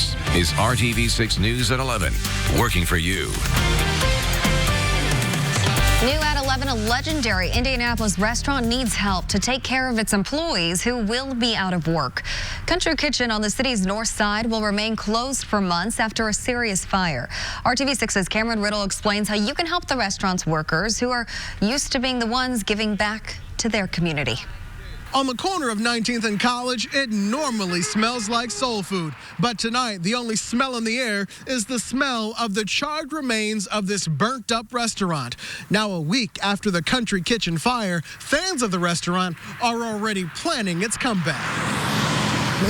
This is RTV6 News at 11, working for you. New at 11, a legendary Indianapolis restaurant needs help to take care of its employees who will be out of work. Country Kitchen on the city's north side will remain closed for months after a serious fire. RTV6's Cameron Riddle explains how you can help the restaurant's workers who are used to being the ones giving back to their community. On the corner of 19th and College, it normally smells like soul food. But tonight, the only smell in the air is the smell of the charred remains of this burnt-up restaurant. Now, a week after the Country Kitchen fire, fans of the restaurant are already planning its comeback.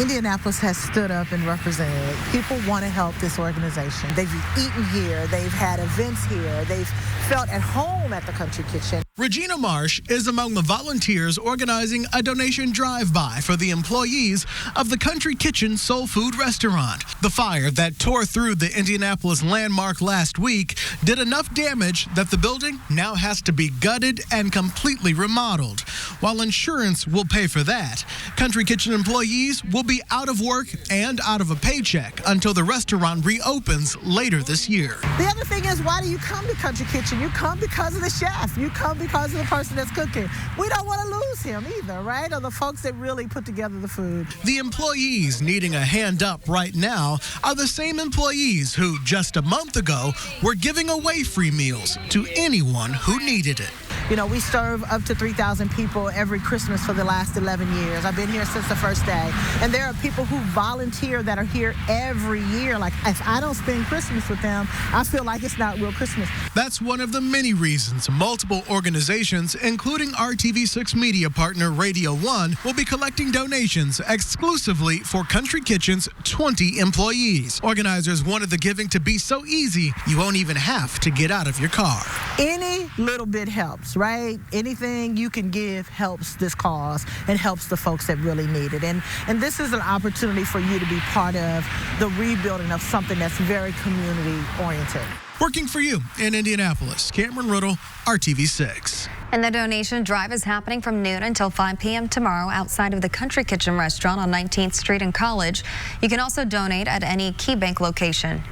Indianapolis has stood up and represented it. People want to help this organization. They've eaten here. They've had events here. They've felt at home at the Country Kitchen. Regina Marsh is among the volunteers organizing a donation drive-by for the employees of the Country Kitchen soul food restaurant. The fire that tore through the Indianapolis landmark last week did enough damage that the building now has to be gutted and completely remodeled. While insurance will pay for that, Country Kitchen employees will be out of work and out of a paycheck until the restaurant reopens later this year. The other thing is, why do you come to Country Kitchen? You come because of the chef. You come because of the person that's cooking. We don't want to lose him either, right? Or the folks that really put together the food. The employees needing a hand up right now are the same employees who just a month ago were giving away free meals to anyone who needed it. You know, we serve up to 3,000 people every Christmas for the last 11 years. I've been here since the first day. And there are people who volunteer that are here every year. Like, if I don't spend Christmas with them, I feel like it's not real Christmas. That's one of the many reasons multiple organizations, including RTV6 media partner Radio 1, will be collecting donations exclusively for Country Kitchen's 20 employees. Organizers wanted the giving to be so easy, you won't even have to get out of your car. Any little bit helps, right? Anything you can give helps this cause and helps the folks that really need it. And this is an opportunity for you to be part of the rebuilding of something that's very community-oriented. Working for you in Indianapolis, Cameron Riddle, RTV6. And the donation drive is happening from noon until 5 p.m. tomorrow outside of the Country Kitchen restaurant on 19th Street in College. You can also donate at any KeyBank location.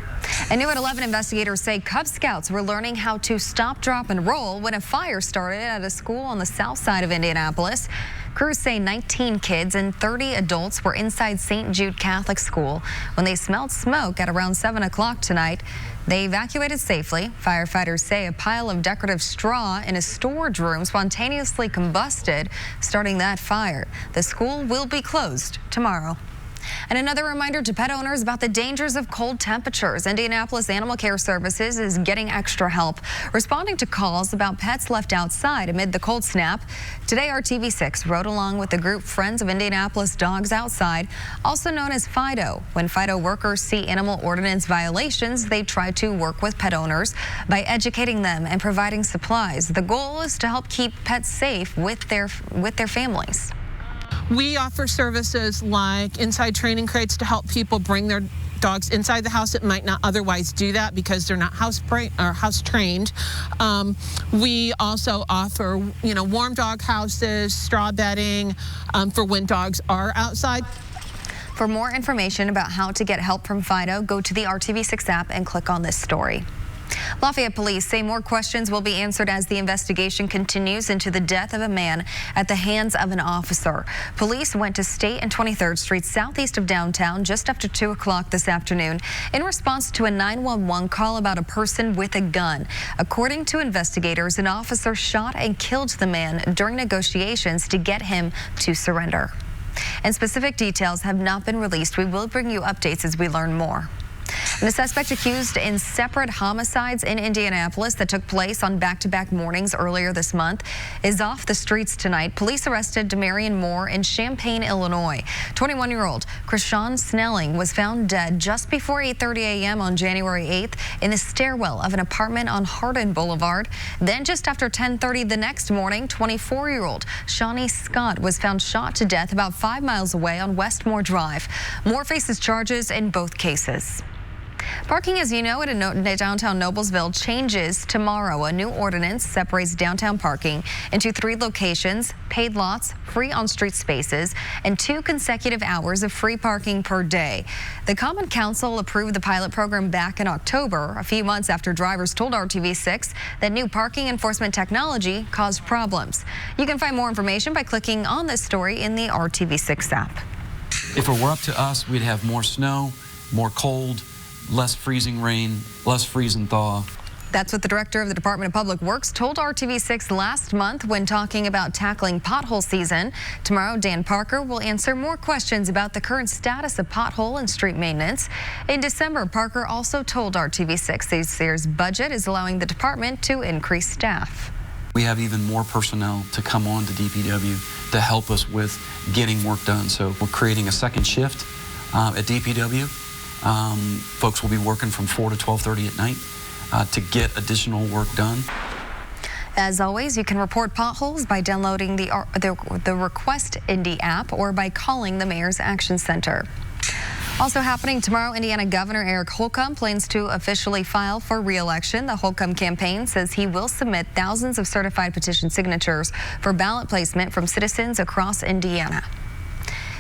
And new at 11, investigators say Cub Scouts were learning how to stop, drop, and roll when a fire started at a school on the south side of Indianapolis. Crews say 19 kids and 30 adults were inside St. Jude Catholic School when they smelled smoke at around 7 o'clock tonight. They evacuated safely. Firefighters say a pile of decorative straw in a storage room spontaneously combusted, starting that fire. The school will be closed tomorrow. And another reminder to pet owners about the dangers of cold temperatures. Indianapolis Animal Care Services is getting extra help responding to calls about pets left outside amid the cold snap. Today, RTV6 rode along with the group Friends of Indianapolis Dogs Outside, also known as FIDO. When FIDO workers see animal ordinance violations, they try to work with pet owners by educating them and providing supplies. The goal is to help keep pets safe with their families. We offer services like inside training crates to help people bring their dogs inside the house that might not otherwise do that because they're not house trained. We also offer, warm dog houses, straw bedding for when dogs are outside. For more information about how to get help from FIDO, go to the RTV6 app and click on this story. Lafayette police say more questions will be answered as the investigation continues into the death of a man at the hands of an officer. Police went to State and 23rd Street southeast of downtown just after 2 o'clock this afternoon in response to a 911 call about a person with a gun. According to investigators, an officer shot and killed the man during negotiations to get him to surrender. And specific details have not been released. We will bring you updates as we learn more. And a suspect accused in separate homicides in Indianapolis that took place on back-to-back mornings earlier this month is off the streets tonight. Police arrested Demarion Moore in Champaign, Illinois. 21-year-old Krishawn Snelling was found dead just before 8:30 a.m. on January 8th in the stairwell of an apartment on Hardin Boulevard. Then just after 10:30 the next morning, 24-year-old Shawnee Scott was found shot to death about 5 miles away on Westmore Drive. Moore faces charges in both cases. Parking, as you know, at downtown Noblesville changes tomorrow. A new ordinance separates downtown parking into 3 locations, paid lots, free on-street spaces, and 2 consecutive hours of free parking per day. The Common Council approved the pilot program back in October, a few months after drivers told RTV6 that new parking enforcement technology caused problems. You can find more information by clicking on this story in the RTV6 app. If it were up to us, we'd have more snow, more cold, less freezing rain, less freeze and thaw. That's what the director of the Department of Public Works told RTV6 last month when talking about tackling pothole season. Tomorrow, Dan Parker will answer more questions about the current status of pothole and street maintenance. In December, Parker also told RTV6 this year's budget is allowing the department to increase staff. We have even more personnel to come on to DPW to help us with getting work done. So we're creating a second shift at DPW. Folks will be working from 4 to 12:30 at night to get additional work done. As always, you can report potholes by downloading the Request Indy app or by calling the Mayor's Action Center. Also happening tomorrow, Indiana Governor Eric Holcomb plans to officially file for re-election. The Holcomb campaign says he will submit thousands of certified petition signatures for ballot placement from citizens across Indiana.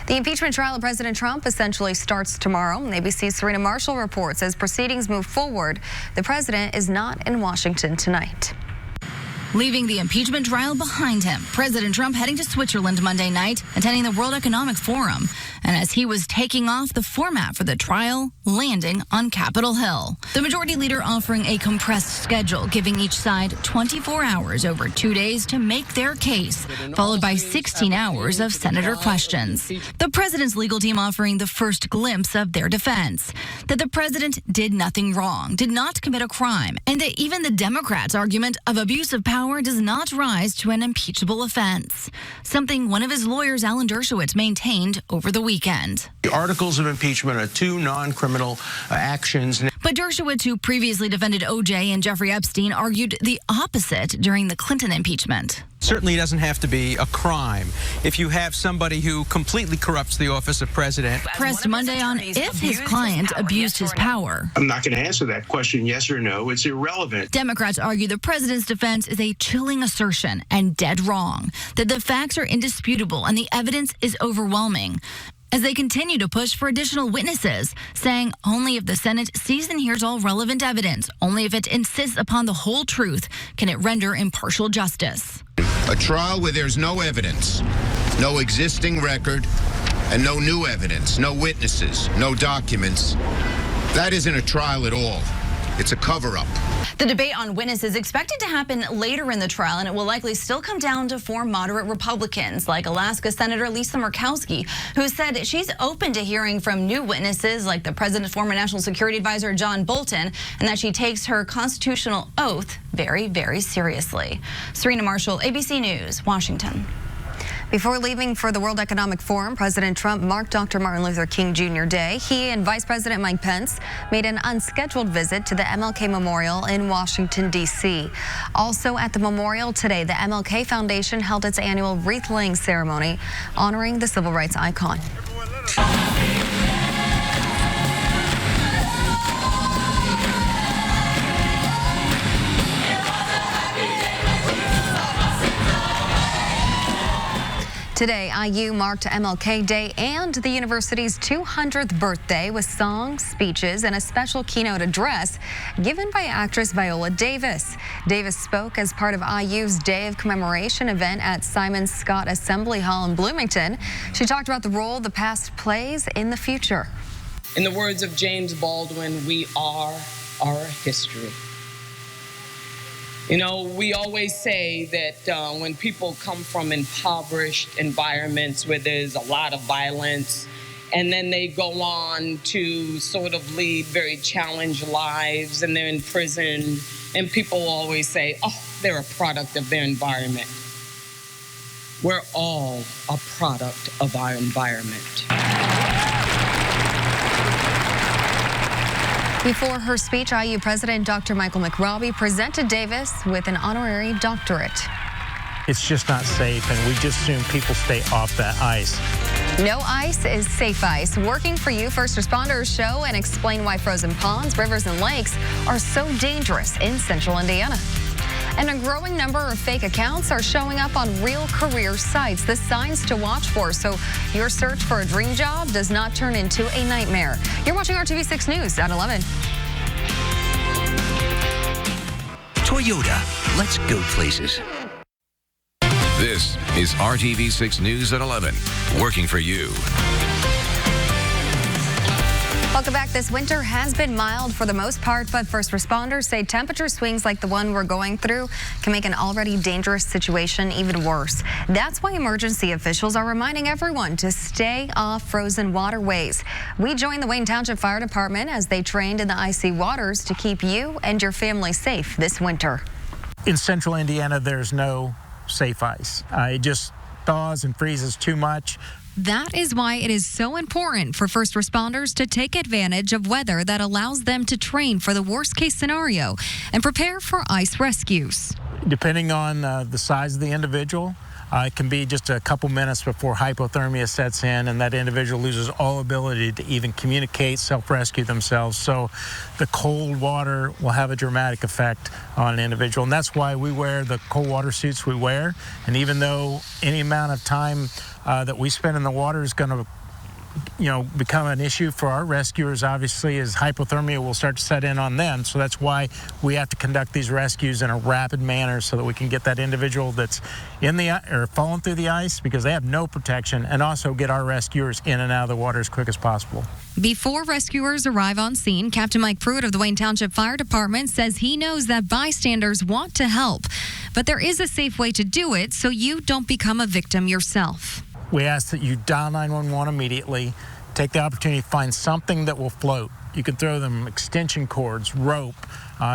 The impeachment trial of President Trump essentially starts tomorrow. ABC's Serena Marshall reports as proceedings move forward, the president is not in Washington tonight. Leaving the impeachment trial behind him, President Trump heading to Switzerland Monday night, attending the World Economic Forum. And as he was taking off, the format for the trial landing on Capitol Hill. The majority leader offering a compressed schedule, giving each side 24 hours over 2 days to make their case, followed by 16 hours of senator questions. The president's legal team offering the first glimpse of their defense, that the president did nothing wrong, did not commit a crime, and that even the Democrats' argument of abuse of power does not rise to an impeachable offense, something one of his lawyers, Alan Dershowitz, maintained over the weekend. The articles of impeachment are 2 non-criminal actions. But Dershowitz, who previously defended O.J. and Jeffrey Epstein, argued the opposite during the Clinton impeachment. Certainly doesn't have to be a crime if you have somebody who completely corrupts the office of president. Pressed Monday on if his client abused his power. I'm not going to answer that question yes or no. It's irrelevant. Democrats argue the president's defense is a chilling assertion and dead wrong, that the facts are indisputable and the evidence is overwhelming, as they continue to push for additional witnesses, saying only if the Senate sees and hears all relevant evidence, only if it insists upon the whole truth, can it render impartial justice. A trial where there's no evidence, no existing record, and no new evidence, no witnesses, no documents. That isn't a trial at all. It's a cover-up. The debate on witnesses is expected to happen later in the trial, and it will likely still come down to 4 moderate Republicans, like Alaska Senator Lisa Murkowski, who said she's open to hearing from new witnesses like the president's former national security advisor, John Bolton, and that she takes her constitutional oath very, very seriously. Serena Marshall, ABC News, Washington. Before leaving for the World Economic Forum, President Trump marked Dr. Martin Luther King Jr. Day. He and Vice President Mike Pence made an unscheduled visit to the MLK Memorial in Washington, D.C. Also at the memorial today, the MLK Foundation held its annual wreath-laying ceremony honoring the civil rights icon. Today, IU marked MLK Day and the university's 200th birthday with songs, speeches, and a special keynote address given by actress Viola Davis. Davis spoke as part of IU's Day of Commemoration event at Simon Scott Assembly Hall in Bloomington. She talked about the role the past plays in the future. In the words of James Baldwin, we are our history. You know, we always say that when people come from impoverished environments where there's a lot of violence, and then they go on to sort of lead very challenged lives, and they're in prison, and people always say, oh, they're a product of their environment. We're all a product of our environment. Before her speech, IU President Dr. Michael McRobbie presented Davis with an honorary doctorate. It's just not safe, and we just assume people stay off that ice. No ice is safe ice. Working for you, first responders show and explain why frozen ponds, rivers, and lakes are so dangerous in central Indiana. And a growing number of fake accounts are showing up on real career sites. The signs to watch for so your search for a dream job does not turn into a nightmare. You're watching RTV6 News at 11. Toyota, let's go places. This is RTV6 News at 11, working for you. Welcome back. This winter has been mild for the most part, but first responders say temperature swings like the one we're going through can make an already dangerous situation even worse. That's why emergency officials are reminding everyone to stay off frozen waterways. We joined the Wayne Township Fire Department as they trained in the icy waters to keep you and your family safe this winter. In central Indiana, there's no safe ice. It just thaws and freezes too much. That is why it is so important for first responders to take advantage of weather that allows them to train for the worst case scenario and prepare for ice rescues. Depending on the size of the individual, it can be just a couple minutes before hypothermia sets in and that individual loses all ability to even communicate, self-rescue themselves. So the cold water will have a dramatic effect on an individual. And that's why we wear the cold water suits we wear. And even though any amount of time that we spend in the water is going to become an issue for our rescuers, obviously, as hypothermia will start to set in on them. So that's why we have to conduct these rescues in a rapid manner so that we can get that individual that's in the or falling through the ice because they have no protection, and also get our rescuers in and out of the water as quick as possible. Before rescuers arrive on scene, Captain Mike Pruitt of the Wayne Township Fire Department says he knows that bystanders want to help, but there is a safe way to do it so you don't become a victim yourself. We ask that you dial 911 immediately. Take the opportunity to find something that will float. You can throw them extension cords, rope,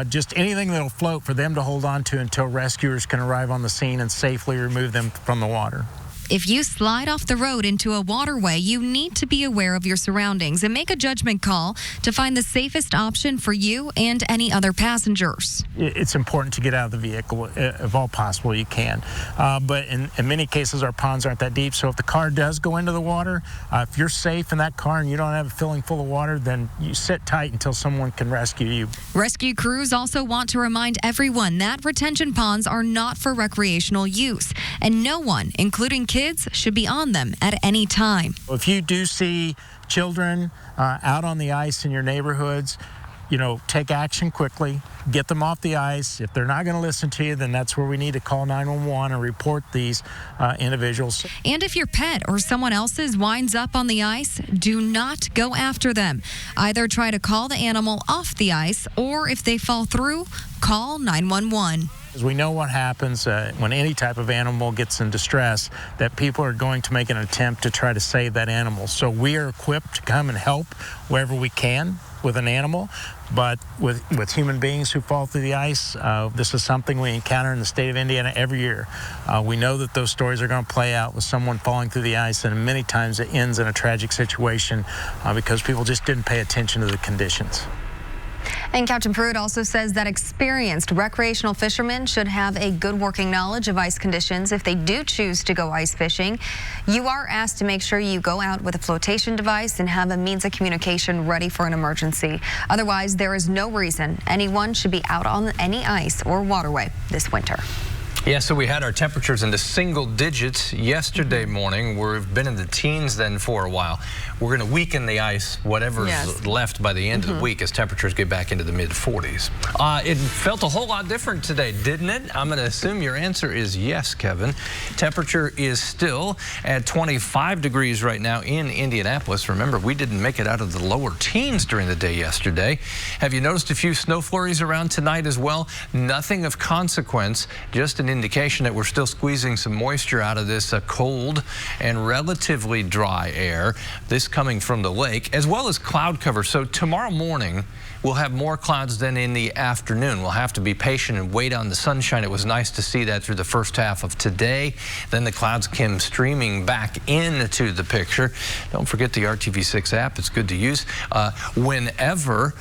just anything that will float for them to hold on to until rescuers can arrive on the scene and safely remove them from the water. If you slide off the road into a waterway, you need to be aware of your surroundings and make a judgment call to find the safest option for you and any other passengers. It's important to get out of the vehicle if all possible you can. But in many cases, our ponds aren't that deep. So if the car does go into the water, if you're safe in that car and you don't have it filling full of water, then you sit tight until someone can rescue you. Rescue crews also want to remind everyone that retention ponds are not for recreational use, and no one, including kids, should be on them at any time. If you do see children out on the ice in your neighborhoods, take action quickly, get them off the ice. If they're not going to listen to you, then that's where we need to call 911 and report these individuals. And if your pet or someone else's winds up on the ice, do not go after them. Either try to call the animal off the ice, or if they fall through, call 911. We know what happens when any type of animal gets in distress, that people are going to make an attempt to try to save that animal. So we are equipped to come and help wherever we can with an animal, but with human beings who fall through the ice, this is something we encounter in the state of Indiana every year. We know that those stories are going to play out with someone falling through the ice, and many times it ends in a tragic situation because people just didn't pay attention to the conditions. And Captain Pruitt also says that experienced recreational fishermen should have a good working knowledge of ice conditions if they do choose to go ice fishing. You are asked to make sure you go out with a flotation device and have a means of communication ready for an emergency. Otherwise, there is no reason anyone should be out on any ice or waterway this winter. Yeah, so we had our temperatures into single digits yesterday morning. We've been in the teens then for a while. We're going to weaken the ice, whatever's left by the end of the week, as temperatures get back into the mid-40s. It felt a whole lot different today, didn't it? I'm going to assume your answer is yes, Kevin. Temperature is still at 25 degrees right now in Indianapolis. Remember, we didn't make it out of the lower teens during the day yesterday. Have you noticed a few snow flurries around tonight as well? Nothing of consequence, just an indication that we're still squeezing some moisture out of this cold and relatively dry air. This coming from the lake, as well as cloud cover. So tomorrow morning, we'll have more clouds than in the afternoon. We'll have to be patient and wait on the sunshine. It was nice to see that through the first half of today. Then the clouds came streaming back into the picture. Don't forget the RTV6 app. It's good to use. Whenever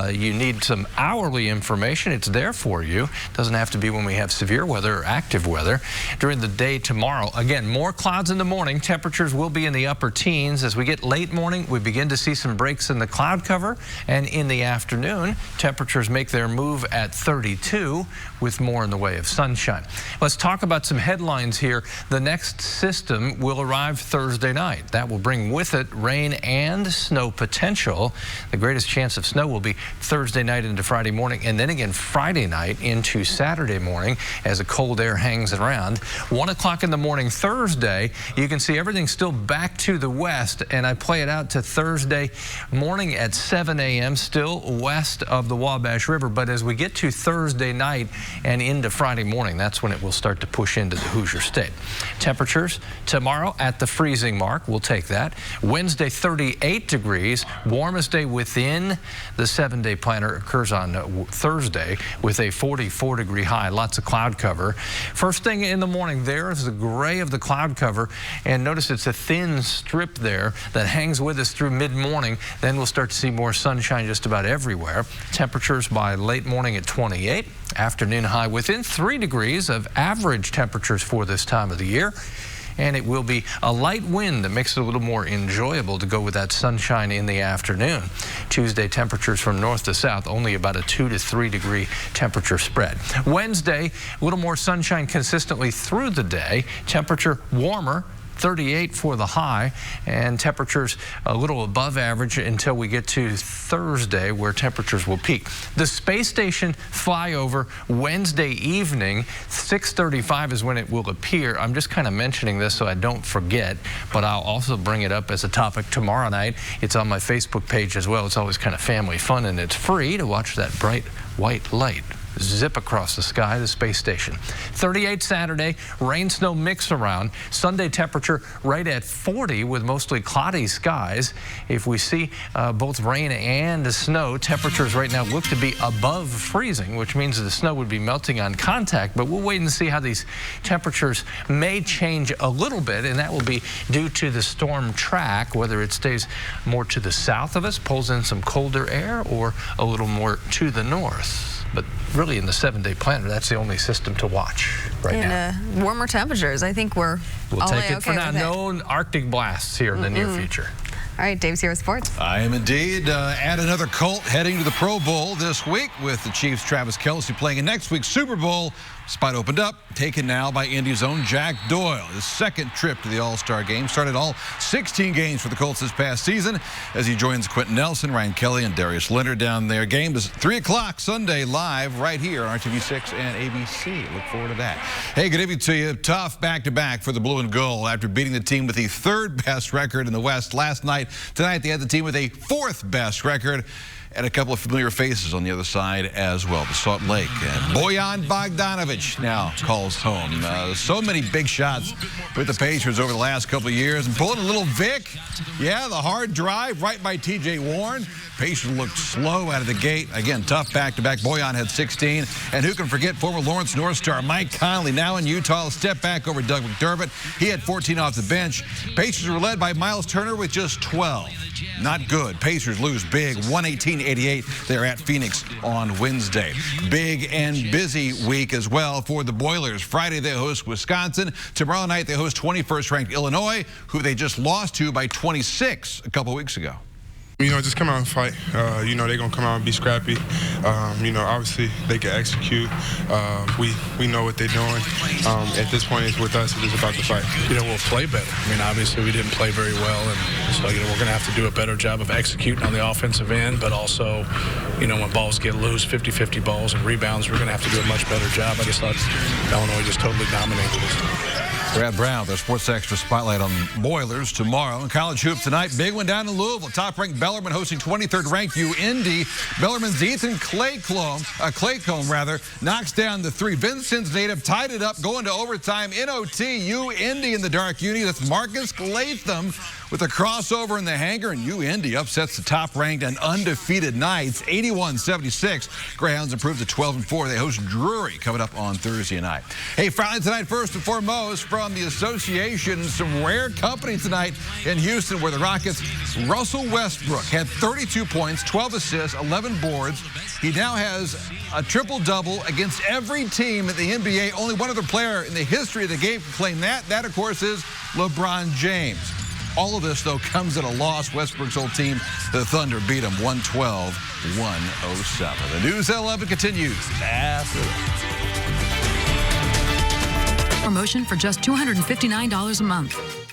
you need some hourly information, it's there for you. Doesn't have to be when we have severe weather active weather. During the day tomorrow, again, more clouds in the morning. Temperatures will be in the upper teens. As we get late morning, we begin to see some breaks in the cloud cover. And in the afternoon, temperatures make their move at 32 with more in the way of sunshine. Let's talk about some headlines here. The next system will arrive Thursday night. That will bring with it rain and snow potential. The greatest chance of snow will be Thursday night into Friday morning, and then again Friday night into Saturday morning as the cold air hangs around. 1 o'clock in the morning Thursday, you can see everything still back to the west, and I play it out to Thursday morning at 7 a.m. still west of the Wabash River. But as we get to Thursday night and into Friday morning, that's when it will start to push into the Hoosier State. Temperatures tomorrow at the freezing mark. We'll take that. Wednesday, 38 degrees. Warmest day within the 7-day planner occurs on Thursday with a 44-degree high. Lots of cloud cover. First thing in the morning, there is the gray of the cloud cover, and notice it's a thin strip there that hangs with us through mid-morning. Then we'll start to see more sunshine just about everywhere. Temperatures by late morning at 28. Afternoon high within 3 degrees of average temperatures for this time of the year. And it will be a light wind that makes it a little more enjoyable to go with that sunshine in the afternoon. Tuesday, temperatures from north to south, only about a 2 to 3 degree temperature spread. Wednesday, a little more sunshine consistently through the day. Temperature warmer. 38 for the high, and temperatures a little above average until we get to Thursday, where temperatures will peak. The space station flyover Wednesday evening, 6:35 is when it will appear. I'm just kind of mentioning this so I don't forget, but I'll also bring it up as a topic tomorrow night. It's on my Facebook page as well. It's always kind of family fun, and it's free to watch that bright white light zip across the sky, the space station. 38 Saturday, rain snow mix around. Sunday temperature right at 40 with mostly cloudy skies. If we see both rain and snow, temperatures right now look to be above freezing, which means the snow would be melting on contact. But we'll wait and see how these temperatures may change a little bit, and that will be due to the storm track, whether it stays more to the south of us, pulls in some colder air, or a little more to the north. But really in the 7-day planner, that's the only system to watch right now. Warmer temperatures. I think we'll take it for now. No Arctic blasts here in the near future. All right, Dave's here with sports. I am indeed. Add another Colt heading to the Pro Bowl this week with the Chiefs' Travis Kelce playing in next week's Super Bowl. Spot opened up, taken now by Indy's own Jack Doyle. His second trip to the All-Star game. Started all 16 games for the Colts this past season as he joins Quentin Nelson, Ryan Kelly, and Darius Leonard down there. Game is 3 o'clock Sunday live right here on RTV6 and ABC. Look forward to that. Hey, good evening to you. Tough back-to-back for the Blue and Gold after beating the team with the 3rd best record in the West last night. Tonight, they had the team with a 4th best record. And a couple of familiar faces on the other side as well. The Salt Lake. Bojan Bogdanovic now calls home. So many big shots with the Pacers over the last couple of years. And pulling a little Vic. Yeah, the hard drive right by T.J. Warren. Pacers looked slow out of the gate. Again, tough back-to-back. Bojan had 16. And who can forget former Lawrence North star Mike Conley, now in Utah, step back over Doug McDermott. He had 14 off the bench. Pacers were led by Miles Turner with just 12. Not good. Pacers lose big, 118-88. They're at Phoenix on Wednesday. Big and busy week as well for the Boilers. Friday they host Wisconsin. Tomorrow night they host 21st-ranked Illinois, who they just lost to by 26 a couple weeks ago. You know, just come out and fight. You know, they're going to come out and be scrappy. You know, obviously, they can execute. We know what they're doing. At this point, it's with us. It's about the fight. You know, we'll play better. I mean, obviously, we didn't play very well. And so, you know, we're going to have to do a better job of executing on the offensive end. But also, you know, when balls get loose, 50-50 balls and rebounds, we're going to have to do a much better job. I just thought Illinois just totally dominated us. Brad Brown, the Sports Extra Spotlight on Boilers tomorrow. In college hoops tonight, big one down in Louisville. Top-ranked Bellarmine hosting 23rd-ranked UIndy. Bellarmine's Ethan Claycomb knocks down the 3. Vincent's native tied it up, going to overtime in OT. UIndy in the dark uni. That's Marcus Latham with a crossover in the hangar, and UIndy upsets the top-ranked and undefeated Knights, 81-76. Greyhounds improved to 12-4. They host Drury coming up on Thursday night. Hey, finally tonight, first and foremost, from the association, some rare company tonight in Houston, where the Rockets' Russell Westbrook had 32 points, 12 assists, 11 boards. He now has a triple-double against every team in the NBA. Only one other player in the history of the game can claim that. That, of course, is LeBron James. All of this, though, comes at a loss. Westbrook's old team, the Thunder, beat him 112-107. The News at 11 continues after that. Promotion for just $259 a month.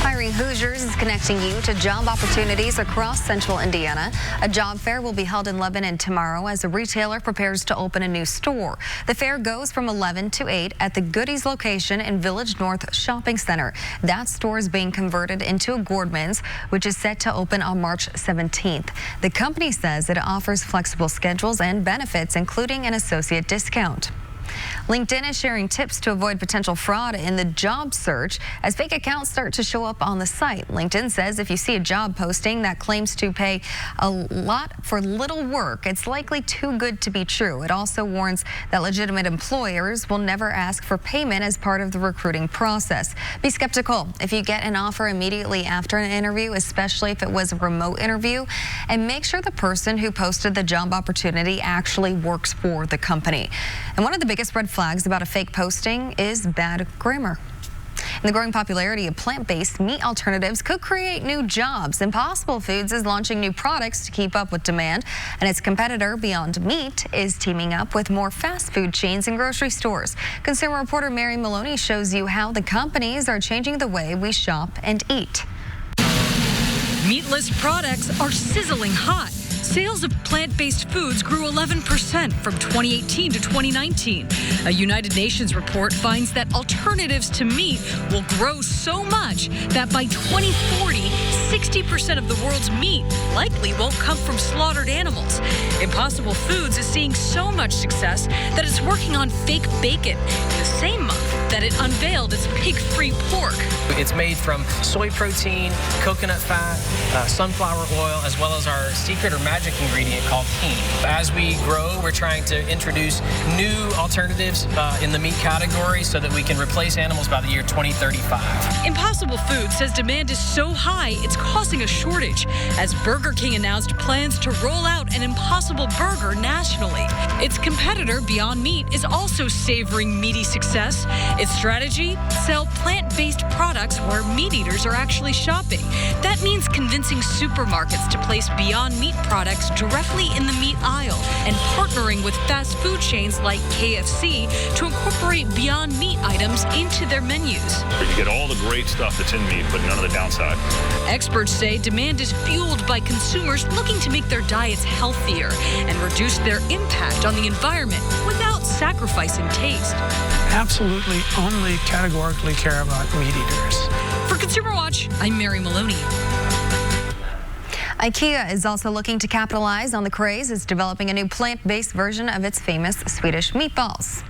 Hiring Hoosiers is connecting you to job opportunities across central Indiana. A job fair will be held in Lebanon tomorrow as a retailer prepares to open a new store. The fair goes from 11 to 8 at the Goodies location in Village North Shopping Center. That store is being converted into a Gordman's, which is set to open on March 17th. The company says it offers flexible schedules and benefits, including an associate discount. LinkedIn is sharing tips to avoid potential fraud in the job search as fake accounts start to show up on the site. LinkedIn says if you see a job posting that claims to pay a lot for little work, it's likely too good to be true. It also warns that legitimate employers will never ask for payment as part of the recruiting process. Be skeptical if you get an offer immediately after an interview, especially if it was a remote interview, and make sure the person who posted the job opportunity actually works for the company. And one of the biggest red flags about a fake posting is bad grammar. And the growing popularity of plant-based meat alternatives could create new jobs. Impossible Foods is launching new products to keep up with demand, and its competitor, Beyond Meat, is teaming up with more fast food chains and grocery stores. Consumer reporter Mary Maloney shows you how the companies are changing the way we shop and eat. Meatless products are sizzling hot. Sales of plant-based foods grew 11% from 2018 to 2019. A United Nations report finds that alternatives to meat will grow so much that by 2040, 60% of the world's meat likely won't come from slaughtered animals. Impossible Foods is seeing so much success that it's working on fake bacon in the same month that it unveiled its pig-free pork. It's made from soy protein, coconut fat, sunflower oil, as well as our secret or magic ingredient called heme. As we grow, we're trying to introduce new alternatives in the meat category so that we can replace animals by the year 2035. Impossible Foods says demand is so high it's causing a shortage, as Burger King announced plans to roll out an Impossible Burger nationally. Its competitor, Beyond Meat, is also savoring meaty success. Its strategy? Sell plant-based products where meat eaters are actually shopping. That means convincing supermarkets to place Beyond Meat products directly in the meat aisle and partnering with fast food chains like KFC to incorporate Beyond Meat items into their menus. You get all the great stuff that's in meat, but none of the downside. Experts say demand is fueled by consumers looking to make their diets healthier and reduce their impact on the environment without sacrificing taste. Absolutely only categorically care about meat eaters. For Consumer Watch, I'm Mary Maloney. IKEA is also looking to capitalize on the craze. It's developing a new plant-based version of its famous Swedish meatballs.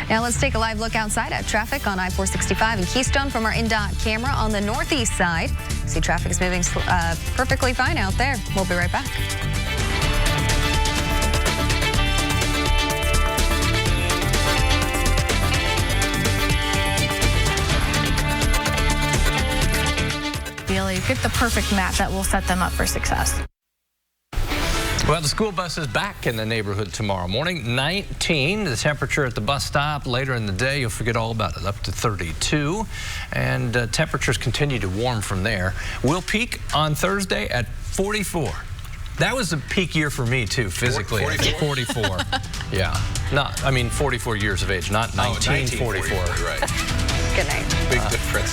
Now let's take a live look outside at traffic on I-465 in Keystone from our INDOT camera on the northeast side. See, traffic is moving perfectly fine out there. We'll be right back. Really pick the perfect match that will set them up for success. Well, the school bus is back in the neighborhood tomorrow morning. 19, the temperature at the bus stop. Later in the day, you'll forget all about it, up to 32. And temperatures continue to warm from there. We'll peak on Thursday at 44. That was a peak year for me, too, physically. 44. Yeah. Not, I mean, 44 years of age, not 1944. Right. Good night. Big difference.